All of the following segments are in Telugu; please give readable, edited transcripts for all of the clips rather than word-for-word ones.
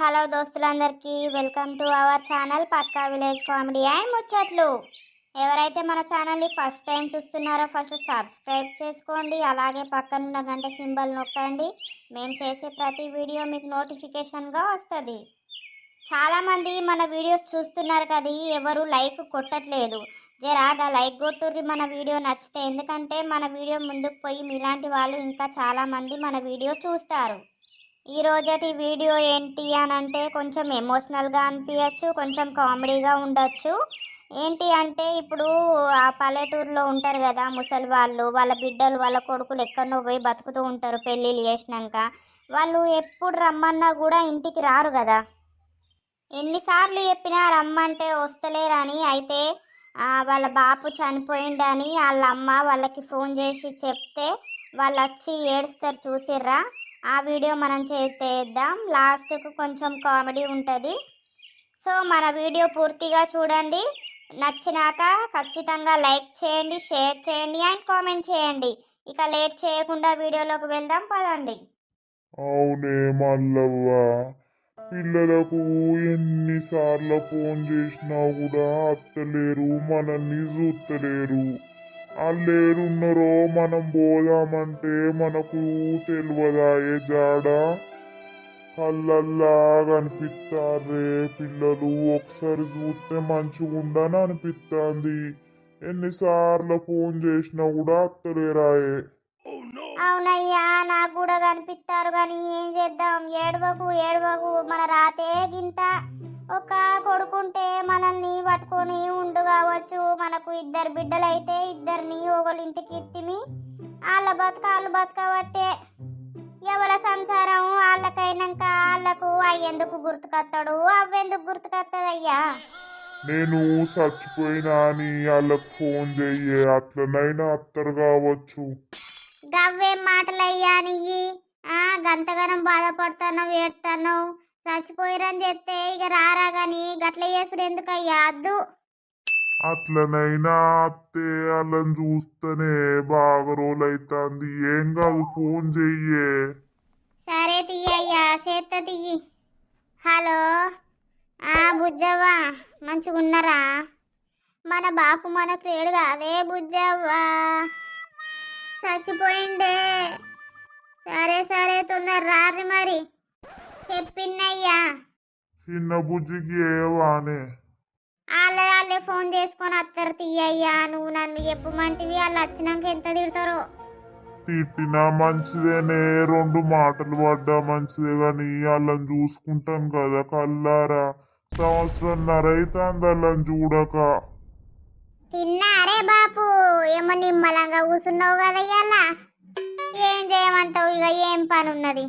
హలో దోస్తులందరికీ వెల్కమ్ టు అవర్ ఛానల్ పక్కా విలేజ్ కామెడీ అండ్ ముచ్చట్లు. ఎవరైతే మన ఛానల్ని ఫస్ట్ టైం చూస్తున్నారో ఫస్ట్ సబ్స్క్రైబ్ చేసుకోండి. అలాగే పక్కనున్న గంట సింబల్ నొక్కండి. మేము చేసే ప్రతి వీడియో మీకు నోటిఫికేషన్గా వస్తుంది. చాలామంది మన వీడియోస్ చూస్తున్నారు కదా, ఎవరు లైక్ కొట్టట్లేదు. జరాగా లైక్ కొట్టుర్రి మన వీడియో నచ్చితే, ఎందుకంటే మన వీడియో ముందుకు పోయి మీలాంటి వాళ్ళు ఇంకా చాలామంది మన వీడియో చూస్తారు. ఈ రోజటి వీడియో ఏంటి అని అంటే కొంచెం ఎమోషనల్గా అనిపించచ్చు, కొంచెం కామెడీగా ఉండొచ్చు. ఏంటి అంటే ఇప్పుడు ఆ పల్లెటూరులో ఉంటారు కదా ముసలి వాళ్ళు, వాళ్ళ బిడ్డలు వాళ్ళ కొడుకులు ఎక్కడనో పోయి బతుకుతూ ఉంటారు పెళ్ళిళ్ళు చేసినాక. వాళ్ళు ఎప్పుడు రమ్మన్నా కూడా ఇంటికి రారు కదా. ఎన్నిసార్లు చెప్పినా రమ్మంటే వస్తలేరని. అయితే వాళ్ళ బాపు చనిపోయిండని వాళ్ళ అమ్మ వాళ్ళకి ఫోన్ చేసి చెప్తే వాళ్ళు వచ్చి ఏడుస్తారు, చూసిర్రా? ఆ వీడియో మనం చేద్దాం. లాస్ట్కు కొంచెం కామెడీ ఉంటుంది. సో మన వీడియో పూర్తిగా చూడండి. నచ్చినాక ఖచ్చితంగా లైక్ చేయండి, షేర్ చేయండి అండ్ కామెంట్ చేయండి. ఇక లేట్ చేయకుండా వీడియోలోకి వెళ్దాం పదండి. అవునే మల్లవ్వ, పిల్లలకు ఎన్నిసార్లు ఫోన్ చేసినా కూడా అత్తలేరు, మనల్ని చూస్తలేరు. వాళ్ళేడున్నారో మనం పోదామంటే మనకు తెలియదాయే జాడ. కళ్ళల్లా కనిపిస్తారే పిల్లలు, ఒకసారి చూస్తే మంచిగుండని అనిపిస్తుంది. ఎన్నిసార్లు ఫోన్ చేసినా కూడా అత్తలేరాయే. అవునయ్యా, నాకు కూడా కనిపిస్తారు కానీ ఏం చేద్దాం. ఏడవకు ఏడవకు, మన రాతే గింత. ఒక కొడుకుంటే మనల్ని పట్టుకొని ఉండు కావచ్చు. మనకు ఇద్దరు బిడ్డలైతే ఇద్దరిని ఒకళ్ళింటికి ఇత్తిమి. వాళ్ళు బతకబట్టే. ఎవరి సంసారం వాళ్ళకైనాక వాళ్ళకు అయ్యేందుకు గుర్తుకొస్తాడు, అవ్వెందుకు గుర్తుకొస్తుందయ్యా. నేను చచ్చిపోయినా అని వాళ్ళకు ఫోన్ చెయ్యే, అట్లనైనా అత్తరు కావచ్చు. గవ్వేం మాటలయ్యా నీయి? గంతగానం బాధపడుతున్నావు, ఏడుతున్నావు. చచ్చిపోయిరని చెప్తే ఇక రారా గాని గట్ల చేసుడు ఎందుకయ్యా? అద్దు. అట్లనైనా అత్తే వాళ్ళని చూస్తేనే బాగా రోజులైతుంది. ఏం కాదు, ఫోన్ చెయ్యే. సరే తీయ్యా, చేత్త తీయి. హలో, బుజ్జవ్వా, మంచిగున్నారా? మన బాపు మనకు లేడు కాదే బుజ్జవ్వా, చచ్చిపోయిండే. సరే సరే, తొందర రారి మరి. చెప్పిన్నయ్యా. చిన్న బుజ్జికి ఏవానే? వాళ్ళే ఫోన్ చేసుకొని వస్తారు తీయ్యా. నువ్వు నన్ను చెప్పమంటివి, వాళ్ళు వచ్చినాక ఎంత తిడతారో. తిట్టినా మంచిదేనే, రెండు మాటలు పడ్డా మంచిదే గాని వాళ్ళని చూసుకుంటాం కదా కల్లారా. సంవత్సరంన్నర అవుతుంది వాళ్ళని చూడక. తిన్నారే బాపు? ఏమో నిమ్మలంగా కూర్చున్నావు కదా ఇవాళ. ఏం చేయమంటావు, ఇక ఏం పని ఉన్నది?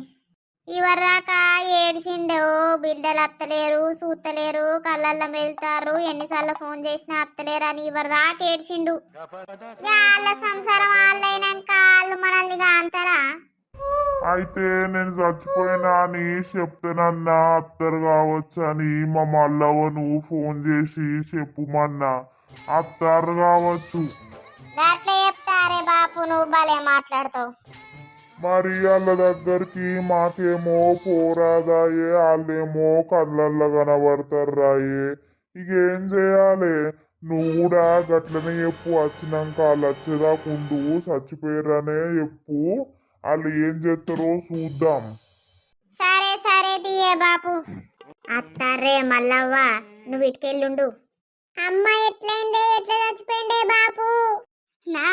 ఇవరిదాకా ఏడ్చిండు, బిడ్డలు అత్తలేరు, చూస్తలేరు, కళ్ళల్లో వెళ్తారు, ఎన్నిసార్లు ఫోన్ చేసినా అత్తలేరు అని ఇవరిదాకా ఏడ్చిండు. వాళ్ళ సంసారం వాళ్ళైనాక వాళ్ళు మనల్ని అంటారా? అయితే నేను చచ్చిపోయినా అని చెప్తానన్నా అత్తరు కావచ్చు అని మా మల్లవ్వ నువ్వు ఫోన్ చేసి చెప్పుమన్నా అత్తారు కావచ్చు. అట్లా చెప్తారే బాపు, నువ్వు భలే మాట్లాడతావు. మరి వాళ్ళ దగ్గరికి మాకేమో పోరాదాయే, వాళ్ళేమో కళ్ళల్లో కనబడతారు రాయే. ఇక ఏం చేయాలి? నువ్వు కూడా గట్లనే చెప్పు, వచ్చినాక వాళ్ళు వచ్చేదాకుండు, చచ్చిపోయారనే చెప్పు. వాళ్ళు ఏం చేస్తారో చూద్దాం. సరే సరే తీయే బాపు. అత్తారే మల్లవ్వ, నువ్వు ఇటుకెళ్ళుండు. అమ్మ ఎట్లయిందే, ఎట్లా చచ్చిపోయిందే బాపు? నా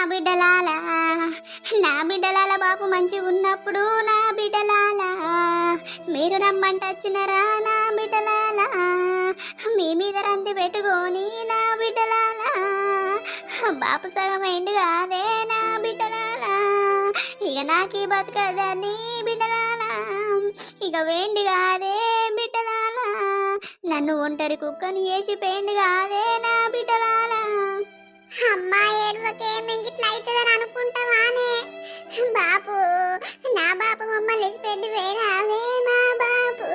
బిడ్డలాల బాపు మంచిగా ఉన్నప్పుడు, నా బిడ్డలాల మీరు రమ్మంట వచ్చినరా? నా బిడ్డలాల మీ మీద రంది పెట్టుకొని, నా బిడ్డలాల బాపు సగం ఎండు కాదే, నా బిడ్డలాల ఇక నాకీ బతకదని బిడ్డలాల, ఇక వేండి కాదే బిడ్డలాల, నన్ను ఒంటరి కుక్కని వేసి పేండి కాదే నా బిడ్డలాల. అమ్మా ఏడువకేమి ఇట్లా అవుతుందని అనుకుంటావానే బాపు? నా బాపు మమ్మల్ని పెట్టి వేరావే మా బాపు.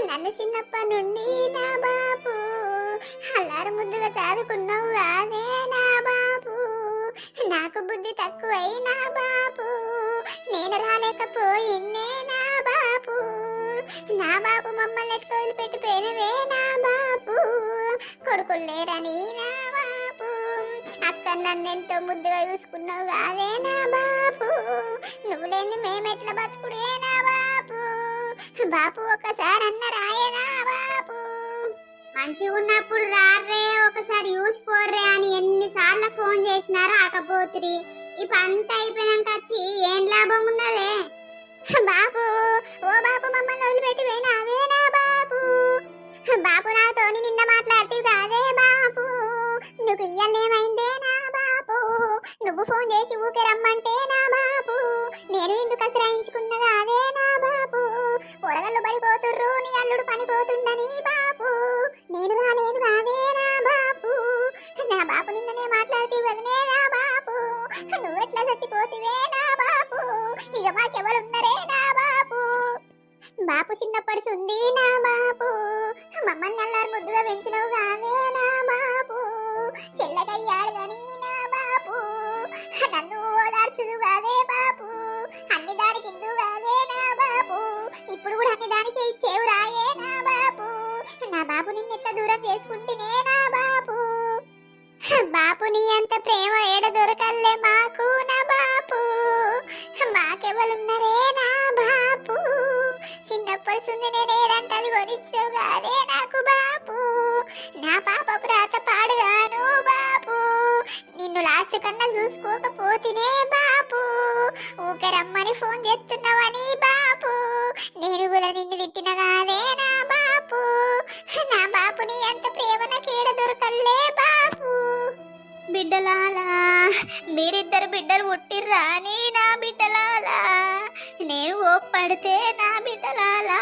నన్ను చిన్నప్పటి నుండి నా బాపు అల్లారు ముద్దుగా చదువుకున్నావు కాదే నా బాపు. నాకు బుద్ధి తక్కువై నా బాపు నేను రాలేకపోయిన్నే నా బాపు. నా బాపు మమ్మల్ని ఎట్లా వదిలిపెట్టి పోయినవే నా బాపు, కొడుకులు లేరని నా బాపు, అక్క నన్ను ఎంతో ముద్దుగా చూసుకున్నావు కాదే నా బాపు, నువ్వు లేని మేమెట్లా బతుకుడే నా బాపు, బాపు ఒకసారి అన్న రాయే నా బాపు. మంచిగా ఉన్నప్పుడు రారే ఒకసారి చూసిపోర్రే అని ఎన్నిసార్లు ఫోన్ చేసినా రాకపోతురి, ఇప్పుడు అంతా అయిపోయినాక వచ్చి ఏం లాభం ఉన్నదే బాపు. ఓ బాపు మమ్మల్ని వదిలిపెట్టి పోయినావే నా బాపు, బాపు నాతోని నిన్న మాట్లాడుతూ కాదే బాపు, నువ్వు ఇయ్యలేమైందే నా బాపు, నువ్వు ఫోన్ చేసి ఊకే రమ్మంటే నా బాపు, నేను ఎందుకు అసరాయించుకున్న కాదే నా బాపు, పొరగళ్ళు పడిపోతుర్రు నీ అల్లుడు పనిపోతుండని బాపు, నేను రాలేదు కాదే నా బాపు, నా బాపు నిన్ననే మాట్లాడుతూ కదనే నా బాపు, నువ్వెట్లా చచ్చిపోతివే నా బాపు, ఇక మాకెవరున్నరే నా బాపు, బాపు చిన్నప్పటి సుంది నా బాపు, మమ్మల్ని అల్లారు ముద్దుగా పెంచినవు కాదే నా బాపు, చెల్లగయ్యాడు గని నా బాపు, నన్ను ఓదార్చుదు కాదే బాపు, అన్ని దానికి ఇందు కాదే నా బాపు, ఇప్పుడు కూడా అన్ని దానికి ఇచ్చేవు రాయే నా బాపు, నా బాపు నిన్నెట్లా దూరం చేసుకుంటేనే నా బాపు, బాపు నీ అంత ప్రేమ ఏడ దొరకల్లే మాకు నా బాపు, మాకెవరున్నరే నా బాపు, చిన్నప్పటి సుంది నేనేదంటది కొనిచ్చావు కాదే నాకు బాపు, నా పాప ప్రాత పాడుగాను బాపు, నిన్ను లాస్ట్ కన్నా చూసుకోకపోతేనే బాపు, ఊకే రమ్మని ఫోన్ చేస్తున్నావని బాపు, నేను కూడా నిన్ను తిట్టిన కాదే నా బాపు, నా బాపు నీ అంత ప్రేమ నాకేడ దొరకల్లే బాపు. బిడ్డలాలా మీరిద్దరు బిడ్డలు పుట్టిర్రా అని నా బిడ్డలాలా, నేను ఓపడితే నా బిడ్డలాలా,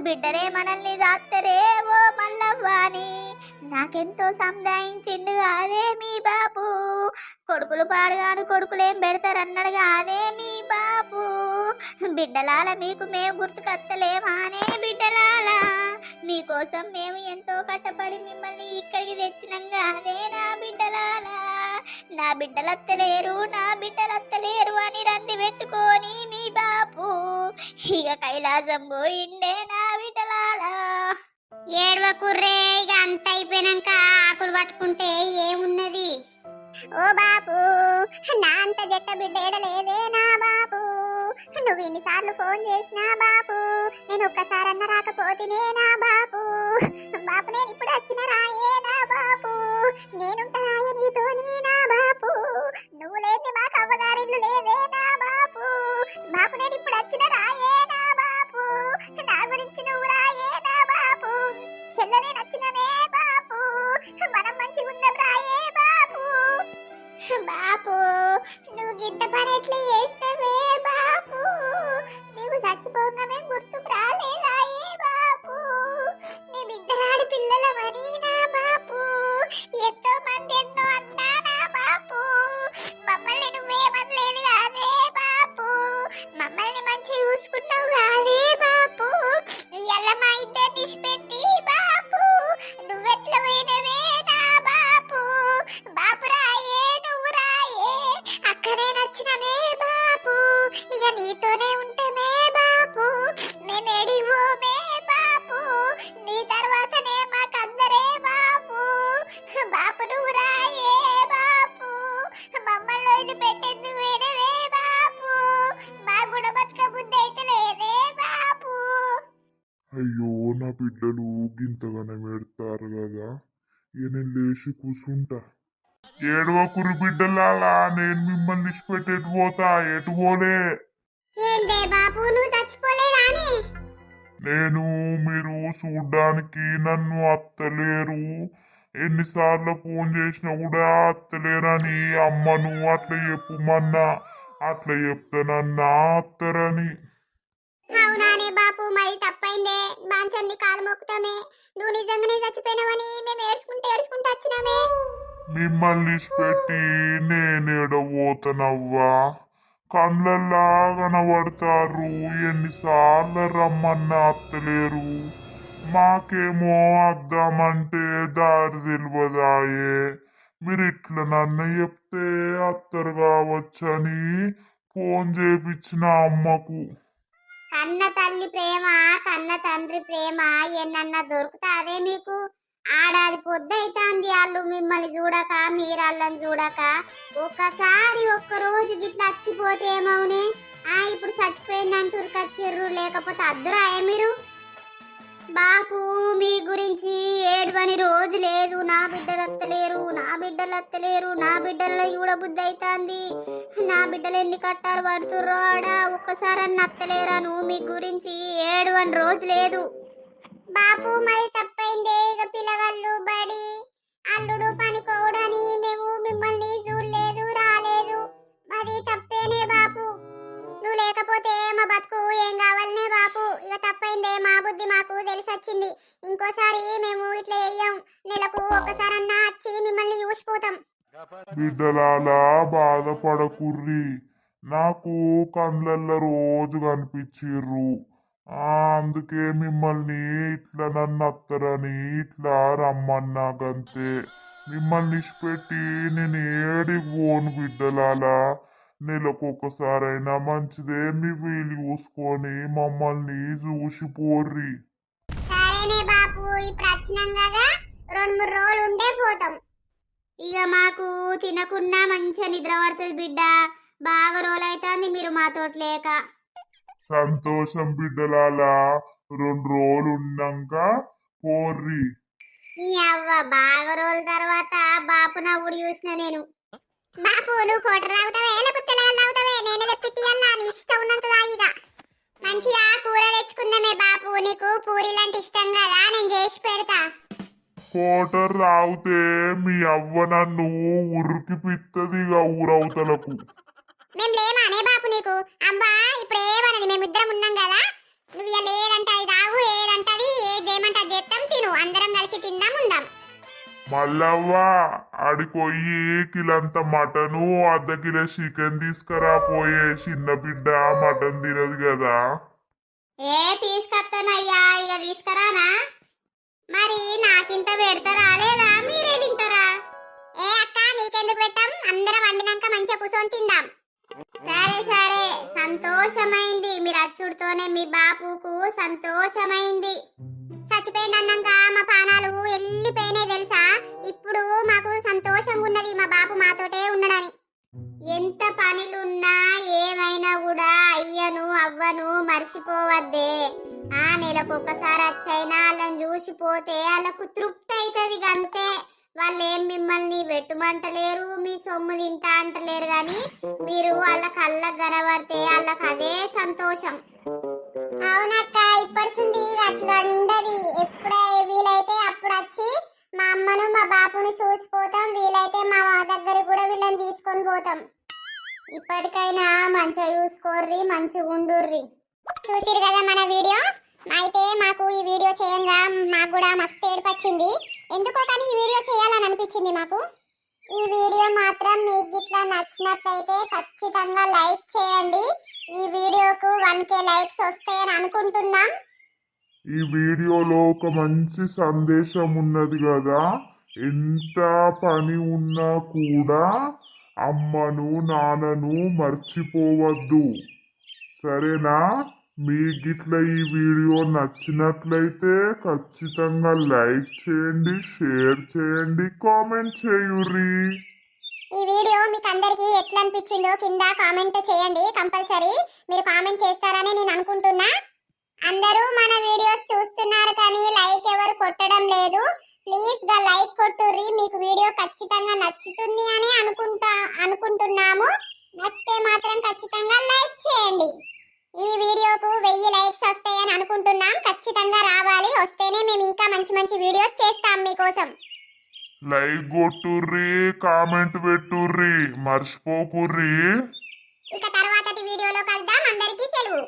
బిడ్డలే మనల్ని దాత్తరే ఓ మల్లవ్వాని, నాకెంతో సంధాయించిండు కాదే మీ బాపు, కొడుకులు పాడుగాను కొడుకులేం పెడతారన్నాడు కాదే మీ బాపు, బిడ్డలాల మీకు మేము గుర్తుకత్తలేమానే బిడ్డలాలా, మీకోసం మేము ఎంతో కష్టపడి మిమ్మల్ని ఇక్కడికి తెచ్చినాం కాదే నా బిడ్డలాలా, నా బిడ్డలత్తలేరు నా బిడ్డలత్తలేరు అని రంది పెట్టుకొని మీ బాపు ఇక కైలాసం పోయిండే నా బిడ్డలాలా. ఏడవ కుర్రే ఇక అంత అయిపోయినాక ఆకులు పట్టుకుంటే ఏమున్నది ఓ బాపు, నా అంత జట్ట బిడ్డ ఏడలేదే నా బాపు, నువ్వు ఇన్నిసార్లు ఫోన్ చేసినా బాపు, నేను ఒక్కసారన్న రాకపోతేనే నా బాపు, బాపు నేను ఇప్పుడు వచ్చిన రాయే నా బాపు, నేనుంటా రాయే నీతోని నా బాపు, నువ్వు లేని మాకు అవ్వగారిల్లు లేదే నా బాపు, బాపు నేను ఇప్పుడు వచ్చిన రాయే నా బాపు, నా గురించి నువ్వు రాయే నా బాపు, చెల్లనే నచ్చిననే బాపు, మనం మంచిగా ఉందాం రాయే బాపు, బాపు నువ్వు గింత పని ఎట్లా చేస్తావే బాపు, నీవు చచ్చిపోగానే గుర్తుకు రాలేదాయే బాపు, మేమిద్దరాడి పిల్లలమని నా బాపు, ఎంతో మంది ఎన్నో అన్నా నా బాపు, మమ్మల్ని నువ్వేమనలేదు కాదే బాపు, మమ్మల్ని మంచిగా చూసుకున్నావు కాదే బాపు, ఇయ్యాల మా ఇద్దరు నిష్పెట్టి బాపు, నువ్వెట్లా పోయినవే నా బాపు, బాపు రాయే నువ్వు రాయే, అక్కడే నచ్చినమే బాపు, ఇక నీతోనే ఉంటమే బాపు, మేమేడివోమే బాపు, నీ తర్వాతనే మాకందరే బాపు, బాపు నువ్వు రాయే బాపు, మమ్మల్ని వదిలిపెట్టేందుకు పోయినవే బాపు, మా గుణ బతుక బుద్ధి అయితే లేదే బాపు. అయ్యో నా బిడ్డలు గింతగానే పెడతారు కదా, ఇక నేను లేచి కూసుంటా. ఏడవకురు బిడ్డలాలా, నేను మిమ్మల్ని ఇచ్చిపెట్టి ఎటు పోతా, ఎటు పోలే. ఏందే బాపు నువ్వు చచ్చిపోలేదాని? నేను మీరు చూడ్డానికి నన్ను అత్తలేరు, ఎన్నిసార్లు ఫోన్ చేసినా కూడా అత్తలేరని అమ్మను అట్లా చెప్పుమన్నా, అట్లా చెప్తానన్నా అత్తరని. అవునానే బాపు మరి తప్పైందే, బాంచన్ని కాలు మొక్కుతామే, నువ్వు నిజంగానే చచ్చిపోయినావని మేము ఏడ్చుకుంటూ ఏడ్చుకుంటూ వచ్చినామే. మిమ్మల్ని పెట్టి నేనేడబోతనవ్వా, కళ్ళల్లా కనబడతారు, ఎన్నిసార్లు రమ్మన్నా అత్తలేరు, మాకేమో అద్దామంటే దారి తెలియదాయే, మీరు ఇట్లా నన్ను చెప్తే అత్తరు కావచ్చని ఫోన్ చేపించిన అమ్మకు. కన్న తల్లి ప్రేమ కన్న తండ్రి ప్రేమ ఎన్నన్నా దొరుకుతాదే మీకు? ఆడాది పొద్దైతాంది వాళ్ళు మిమ్మల్ని చూడక మీరు వాళ్ళని చూడక. ఒక్కసారి ఒక్క రోజు గిట్లా వచ్చిపోతే ఏమవునే? ఇప్పుడు చచ్చిపోయిందంటూ కచ్చిర్రు, లేకపోతే అద్దురాయే మీరు? బాపు మీ గురించి ఏడువని రోజు లేదు. నా బిడ్డలు అత్తలేరు, నా బిడ్డలు అత్తలేరు, నా బిడ్డల్లో చూడబుద్ధి అవుతుంది, నా బిడ్డలు ఎన్ని కట్టారు పడుతుర్రో ఆడ, ఒక్కసారి అన్న అత్తలేరాను. మీ గురించి ఏడువని రోజు లేదు. బాపు మరి తప్పైందే. ఇక పిల్లవాళ్ళు బడి అల్లుడు పనికోవడని మేము మిమ్మల్ని చూడలేదు రాలేదు, మరి తప్పేనే బాపు. నువ్వు లేకపోతే మా బతుకు ఏం కావాలనే బాపు. ఇక తప్పైందే, మా బుద్ధి మాకు తెలిసొచ్చింది. ఇంకోసారి మేము ఇట్లా వేయం. నెలకు ఒకసారన్నా వచ్చి మిమ్మల్ని చూసిపోతాం. బిడ్డలాలా బాధపడకుర్రి, నాకు కండ్లల్లో రోజు కనిపించిర్రు. అందుకే మిమ్మల్ని ఇట్లా నన్ను అత్తరని ఇట్లా రమ్మన్నా గంతే. మిమ్మల్ని ఇచ్చిపెట్టి నేను ఏడికి పోను బిడ్డలాలా. నెలకొకసారైనా మంచిదే, మీ వీలు చూసుకొని మమ్మల్ని చూసిపోర్రి. సరేనే బాపు, ఇప్పుడు వచ్చినాం కదా 2-3 రోజులు ఉండే పోతాం. ఇక మాకు తినకుండా మంచిగా నిద్ర పడుతుంది బిడ్డ. బాగా రోజులైతుంది మీరు మాతోటి లేక. సంతోషం బిడ్డలాలా, 2 రోజులు ఉన్నాక పోర్రి. ఈ అవ్వ బాగా రోజుల తర్వాత బాపు నవ్వుడు చూసిన నేను. బాపు నువ్వు కోటర్ తాగుతావే లేకపోతే తెల్లగా తాగుతావే? నేనే తెప్పియాలా, నీ ఇష్టం ఉన్నంత తాగిగా. మంచిగా కూర తెచ్చుకుందామే బాపు, నీకు పూరీలంటే ఇష్టం కదా, నేను చేసి పెడతా. కోటర్ తాగితే మీ అవ్వ నన్ను ఉరికి పిత్తదిగా ఊరవతలకు. మేము లేమానే బాపు నీకు? అబ్బా ఇప్పుడు ఏమన్నది, మేమిద్దరం ఉన్నాం కదా. నువ్వు ఇక లేదంటే అది తాగు, ఏదంటది ఏది చేయమంటే అది చేస్తాం, తిను, అందరం కలిసి తిందాం ఉందాం. మల్లవ్వ అడికొయ్యి కిలంత మటను 1/2 కిలో చికెన్ తీసుకురా పోయే. చిన్న బిడ్డ మటన్ తినదు కదా. తీసుకొస్తానయ్యా, ఇక తీసుకురానా? మరి నాకింత పెడతారా లేదా మీరే తింటారా? అక్క నీకెందుకు పెట్టాం, అందరం వండినాక మంచిగా కూర్చొని తిందాం. సరే సరే, సంతోషమైంది మీరు అచ్చుడితోనే. మీ బాపుకు సంతోషమైంది. చచ్చిపోయింది అన్నాక మా పానాలు వెళ్ళిపోయినాయి తెలుసా. ఇప్పుడు మాకు సంతోషంగా ఉన్నది మా బాపు మాతోటే ఉండడని. ఎంత పనులున్నా ఏమైనా కూడా అయ్యను అవ్వను మర్చిపోవద్దే. నెలకొకసారి వచ్చైనా వాళ్ళని చూసిపోతే వాళ్ళకు తృప్తి అవుతుంది గంతే. వాళ్ళు ఏం మిమ్మల్ని వెట్టుమంటలేరు, మీ సొమ్ము తింటా అంటలేరు, కానీ మీరు వాళ్ళ కళ్ళకు కనబడితే వాళ్ళకి అదే సంతోషం. అవునక్క, ఇప్పటిసింది అట్లా ఉండదు. ఎప్పుడే వీలైతే అప్పుడు వచ్చి మా అమ్మను మా బాపును చూసిపోతాం, వీలైతే మా దగ్గర కూడా వీళ్ళని తీసుకొని పోతాం. ఇప్పటికైనా మంచిగా చూసుకోర్రి, మంచిగా ఉండుర్రి. చూసిరు కదా మన వీడియో. అయితే మాకు ఈ వీడియో చేయంగా మాకు కూడా మస్తు ఏడుపొచ్చింది. ఎందుకో కానీ ఈ వీడియో చేయాలని అనిపించింది మాకు. ఈ వీడియో మాత్రం మీకు ఇట్లా నచ్చినట్లయితే ఖచ్చితంగా లైక్ చేయండి. ఈ వీడియోకు 1K లైక్స్ వస్తాయని అనుకుంటున్నాం. ఈ వీడియోలో ఒక మంచి సందేశం ఉన్నది కదా. ఎంత పని ఉన్నా కూడా అమ్మను నాన్నను మర్చిపోవద్దు, సరేనా? మీకిట్లా ఈ వీడియో నచ్చినట్లయితే ఖచ్చితంగా లైక్ చేయండి, షేర్ చేయండి, కామెంట్ చేయుర్రి. ఈ వీడియో మీకు అందరికీ ఎట్లా అనిపించిందో కింద కామెంట్ చేయండి. కంపల్సరీ మీరు కామెంట్ చేస్తారని నేను అనుకుంటున్నా. అందరూ మన వీడియోస్ చూస్తున్నారు కానీ లైక్ ఎవరు కొట్టడం లేదు. ప్లీజ్ గా లైక్ కొట్టుర్రి. మీకు వీడియో ఖచ్చితంగా నచ్చుతుంది అని అనుకుంటున్నాము. నచ్చితే మాత్రం ఖచ్చితంగా లైక్ చేయండి. ఈ వీడియోకు 1000 లైక్స్ వస్తాయని అనుకుంటున్నాం. ఖచ్చితంగా రావాలి, వస్తేనే మేము ఇంకా మంచి మంచి వీడియోస్ చేస్తాం మీకోసం. లైక్ కొట్టుర్రి, కామెంట్ పెట్టుర్రి, మర్చిపోకుర్రి. ఇక తర్వాతటి వీడియోలో కలుద్దాం. అందరికీ సెలవు.